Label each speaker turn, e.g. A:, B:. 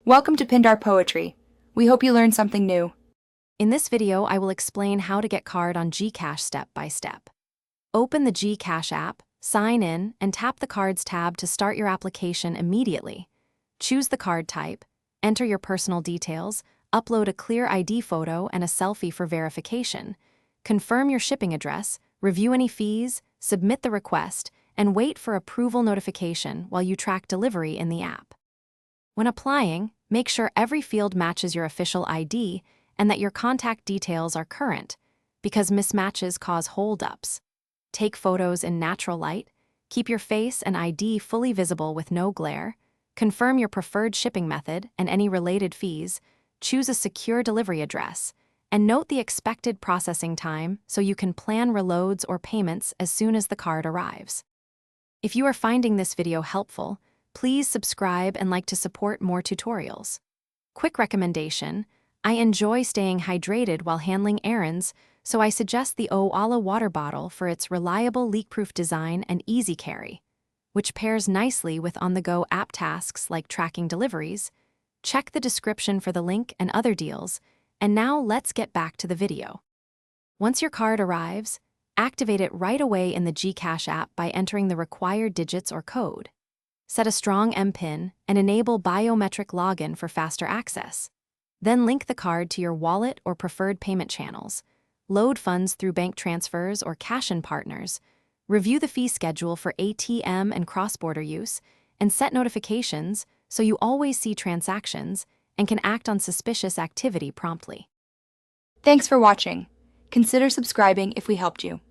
A: Welcome to Pindar Poetry. We hope you learned something new.
B: In this video, I will explain how to get card on GCash step by step. Open the GCash app, sign in, and tap the Cards tab to start your application immediately. Choose the card type, enter your personal details, upload a clear ID photo and a selfie for verification, confirm your shipping address, review any fees, submit the request, and wait for approval notification while you track delivery in the app. When applying, make sure every field matches your official ID and that your contact details are current, because mismatches cause holdups. Take photos in natural light, keep your face and ID fully visible with no glare, confirm your preferred shipping method and any related fees, choose a secure delivery address, and note the expected processing time so you can plan reloads or payments as soon as the card arrives. If you are finding this video helpful, please subscribe and like to support more tutorials. Quick recommendation: I enjoy staying hydrated while handling errands, so I suggest the Owala water bottle for its reliable leak-proof design and easy carry, which pairs nicely with on-the-go app tasks like tracking deliveries. Check the description for the link and other deals, and now let's get back to the video. Once your card arrives, activate it right away in the GCash app by entering the required digits or code. Set a strong MPIN and enable biometric login for faster access. Then link the card to your wallet or preferred payment channels. Load funds through bank transfers or cash-in partners. Review the fee schedule for ATM and cross-border use, and set notifications so you always see transactions and can act on suspicious activity promptly.
A: Thanks for watching. Consider subscribing if we helped you.